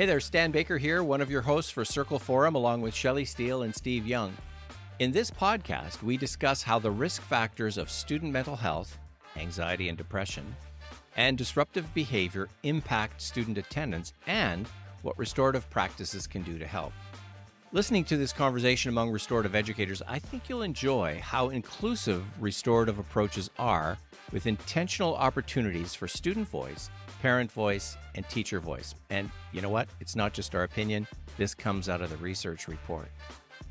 Hey there, Stan Baker here, one of your hosts for Circle Forum, along with Shelley Steele and Steve Young. In this podcast, we discuss how the risk factors of student mental health, anxiety and depression, and disruptive behavior impact student attendance and what restorative practices can do to help. Listening to this conversation among restorative educators, I think you'll enjoy how inclusive restorative approaches are, with intentional opportunities for student voice, parent voice, and teacher voice. And you know what? It's not just our opinion. This comes out of the research report.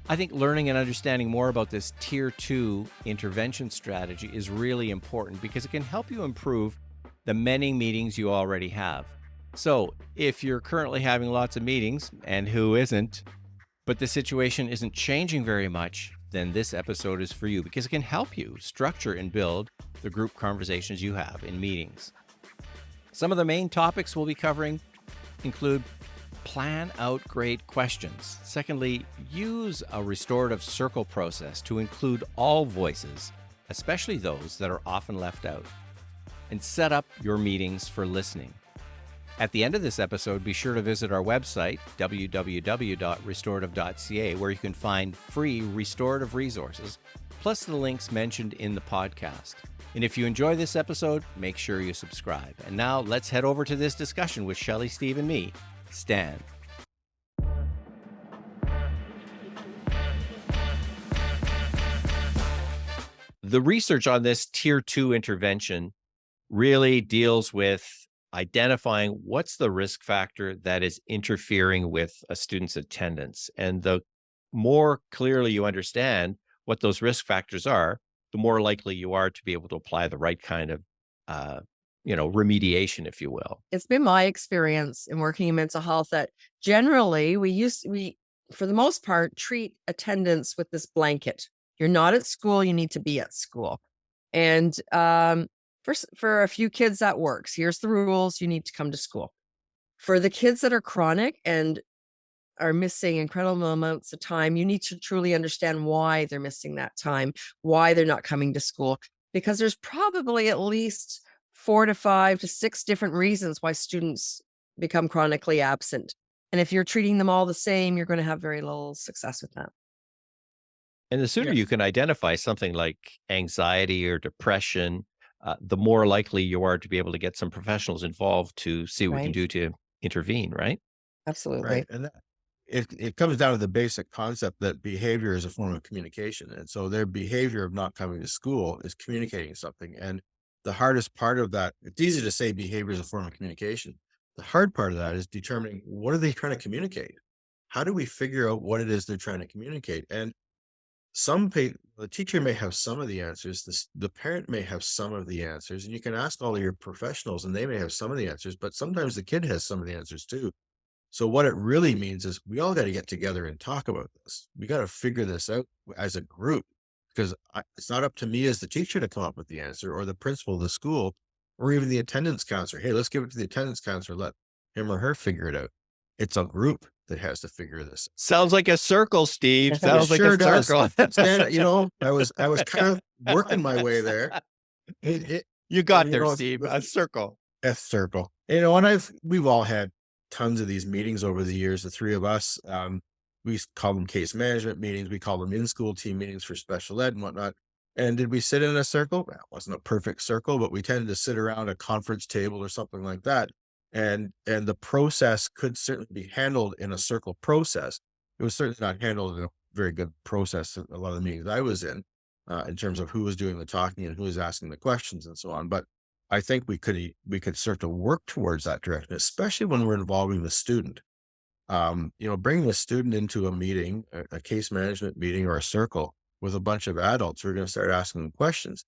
I think learning and understanding more about this Tier 2 intervention strategy is really important because it can help you improve the many meetings you already have. So if you're currently having lots of meetings, and who isn't, but the situation isn't changing very much, then this episode is for you because it can help you structure and build the group conversations you have in meetings. Some of the main topics we'll be covering include plan out great questions. Secondly, use a restorative circle process to include all voices, especially those that are often left out. And set up your meetings for listening. At the end of this episode, be sure to visit our website, www.restorative.ca, where you can find free restorative resources, plus the links mentioned in the podcast. And if you enjoy this episode, make sure you subscribe. And now let's head over to this discussion with Shelley, Steve, and me, Stan. The research on this Tier 2 intervention really deals with identifying what's the risk factor that is interfering with a student's attendance. And the more clearly you understand what those risk factors are, the more likely you are to be able to apply the right kind of, remediation, if you will. It's been my experience in working in mental health that generally we, for the most part, treat attendance with this blanket. You're not at school, you need to be at school. And for a few kids that works. Here's the rules, you need to come to school. For the kids that are chronic and are missing incredible amounts of time, you need to truly understand why they're missing that time, why they're not coming to school, because there's probably at least 4 to 5 to 6 different reasons why students become chronically absent. And if you're treating them all the same, you're going to have very little success with that. And the sooner you can identify something like anxiety or depression, the more likely you are to be able to get some professionals involved to see what we can do to intervene, right? Absolutely. Right. And it comes down to the basic concept that behavior is a form of communication. And so their behavior of not coming to school is communicating something. And the hardest part of that, it's easy to say behavior is a form of communication. The hard part of that is determining, what are they trying to communicate? How do we figure out what it is they're trying to communicate? And the teacher may have some of the answers, the parent may have some of the answers, and you can ask all of your professionals and they may have some of the answers, but sometimes the kid has some of the answers too. So what it really means is we all got to get together and talk about this. We got to figure this out as a group, because it's not up to me as the teacher to come up with the answer, or the principal of the school, or even the attendance counselor. Hey, let's give it to the attendance counselor, let him or her figure it out. It's a group that has to figure this out. Sounds like a circle, Steve. Sounds like sure a circle. Stan, I was kind of working my way there. You got there, Steve. A circle. A circle. And we've all had tons of these meetings over the years, the three of us. We call them case management meetings. We call them in-school team meetings for special ed and whatnot. And did we sit in a circle? Well, it wasn't a perfect circle, but we tended to sit around a conference table or something like that. And the process could certainly be handled in a circle process. It was certainly not handled in a very good process in a lot of the meetings I was in terms of who was doing the talking and who was asking the questions and so on. But I think we could start to work towards that direction, especially when we're involving the student. Bringing the student into a meeting, a case management meeting or a circle with a bunch of adults who are going to start asking them questions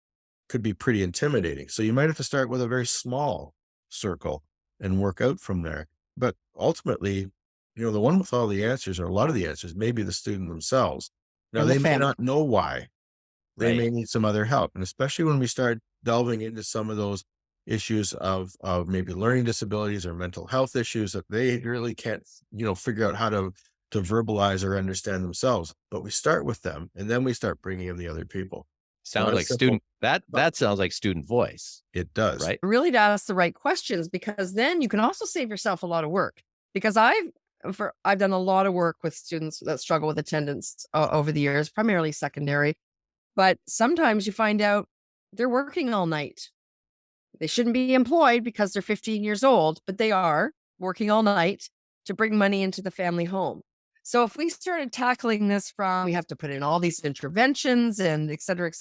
could be pretty intimidating. So you might have to start with a very small circle and work out from there. But ultimately, the one with all the answers, or a lot of the answers, may be the student themselves. Now, they may not know why. They may need some other help. And especially when we start delving into some of those issues of maybe learning disabilities or mental health issues that they really can't, figure out how to verbalize or understand themselves. But we start with them, and then we start bringing in the other people. Sounds like student. That sounds like student voice. It does. Right. Really to ask the right questions, because then you can also save yourself a lot of work. Because I've done a lot of work with students that struggle with attendance over the years, primarily secondary. But sometimes you find out they're working all night. They shouldn't be employed because they're 15 years old, but they are working all night to bring money into the family home. So if we started tackling this from, we have to put in all these interventions and et cetera,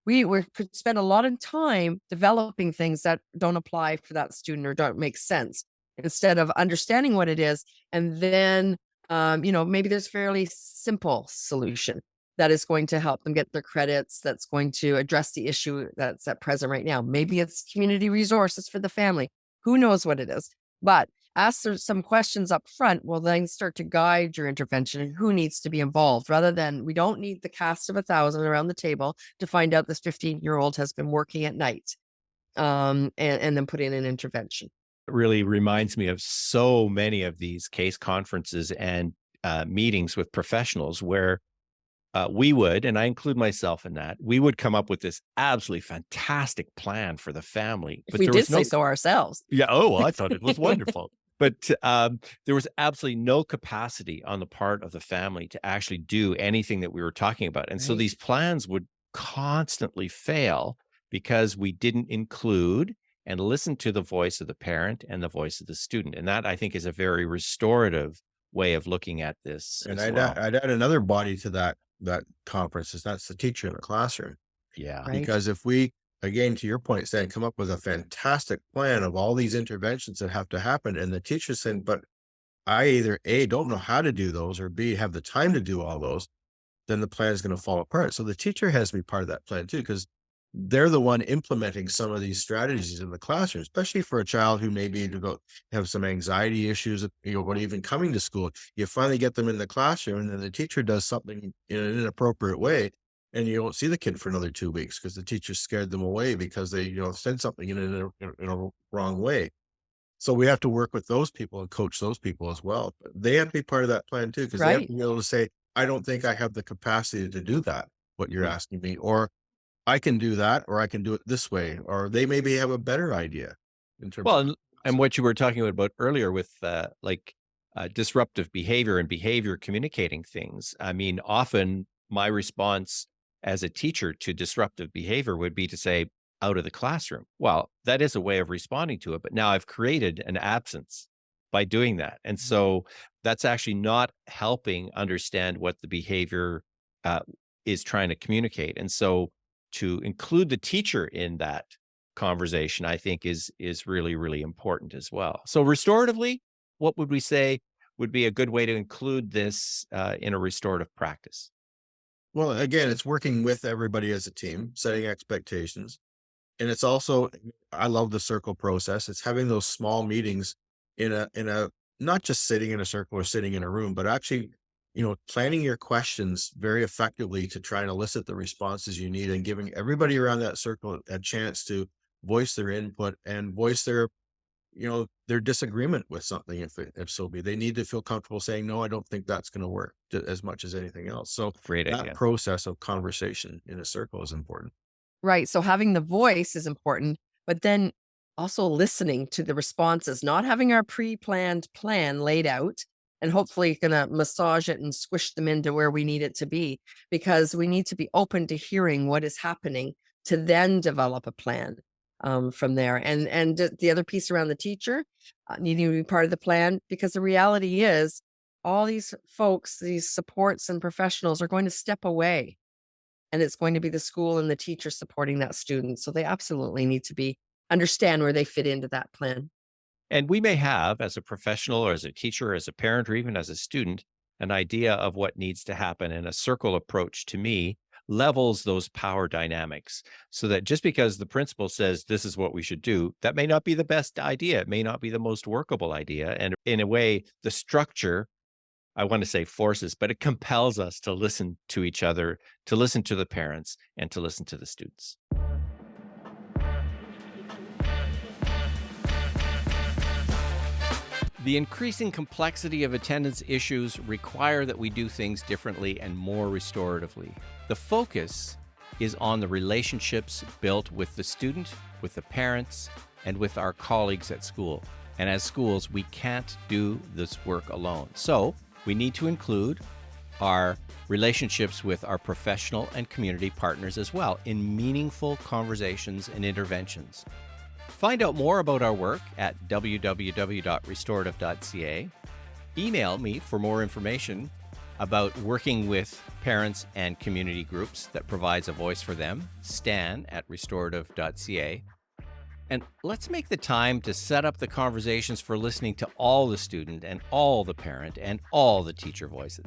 we could spend a lot of time developing things that don't apply for that student or don't make sense, instead of understanding what it is. And then, maybe there's a fairly simple solution that is going to help them get their credits, that's going to address the issue that's at present right now. Maybe it's community resources for the family. Who knows what it is? But ask some questions up front will then start to guide your intervention and who needs to be involved, rather than, we don't need the cast of 1,000 around the table to find out this 15-year-old has been working at night, and then put in an intervention. It really reminds me of so many of these case conferences and meetings with professionals where we would, and I include myself in that, we would come up with this absolutely fantastic plan for the family. If we did say so ourselves. Yeah. Oh, well, I thought it was wonderful. But there was absolutely no capacity on the part of the family to actually do anything that we were talking about. And so Right. these plans would constantly fail because we didn't include and listen to the voice of the parent and the voice of the student. And that, I think, is a very restorative way of looking at this And as well. I'd add another body to that conference is that's the teacher in the classroom. Yeah. Right. Because if we, again, to your point, Stan, come up with a fantastic plan of all these interventions that have to happen, and the teacher's saying, but I either A, don't know how to do those, or B, have the time to do all those, then the plan is going to fall apart. So the teacher has to be part of that plan too, because they're the one implementing some of these strategies in the classroom, especially for a child who maybe have some anxiety issues, when even coming to school. You finally get them in the classroom, and then the teacher does something in an inappropriate way, and you don't see the kid for another 2 weeks because the teacher scared them away because they, said something in a wrong way. So we have to work with those people and coach those people as well. But they have to be part of that plan too, because they have Right. to be able to say, I don't think I have the capacity to do that, what you're asking me, or I can do that, or I can do it this way, or they maybe have a better idea in terms Well, of. and what you were talking about earlier with disruptive behavior and behavior communicating things. I mean, often my response as a teacher to disruptive behavior would be to say, out of the classroom. Well, that is a way of responding to it, but now I've created an absence by doing that. And so that's actually not helping understand what the behavior uh, is trying to communicate. And so to include the teacher in that conversation, I think is really, really important as well. So restoratively, what would we say would be a good way to include this in a restorative practice? Well, again, it's working with everybody as a team, setting expectations. And it's also, I love the circle process. It's having those small meetings in a not just sitting in a circle or sitting in a room, but actually, planning your questions very effectively to try and elicit the responses you need, and giving everybody around that circle a chance to voice their input and voice their disagreement with something, if so be. They need to feel comfortable saying, no, I don't think that's going to work, as much as anything else. So Great that idea. process of conversation in a circle is important. Right. So having the voice is important, but then also listening to the responses, not having our pre-planned plan laid out and hopefully gonna massage it and squish them into where we need it to be, because we need to be open to hearing what is happening to then develop a plan from there. And the other piece around the teacher needing to be part of the plan, because the reality is all these folks, these supports and professionals are going to step away, and it's going to be the school and the teacher supporting that student. So they absolutely need to understand where they fit into that plan. And we may have, as a professional or as a teacher, or as a parent, or even as a student, an idea of what needs to happen. And a circle approach, to me, levels those power dynamics so that just because the principal says this is what we should do, that may not be the best idea. It may not be the most workable idea. And in a way, the structure, I want to say forces, but it compels us to listen to each other, to listen to the parents, and to listen to the students. The increasing complexity of attendance issues require that we do things differently and more restoratively. The focus is on the relationships built with the student, with the parents, and with our colleagues at school. And as schools, we can't do this work alone. So we need to include our relationships with our professional and community partners as well in meaningful conversations and interventions. Find out more about our work at www.restorative.ca. Email me for more information about working with parents and community groups that provides a voice for them, stan@restorative.ca. And let's make the time to set up the conversations for listening to all the student and all the parent and all the teacher voices.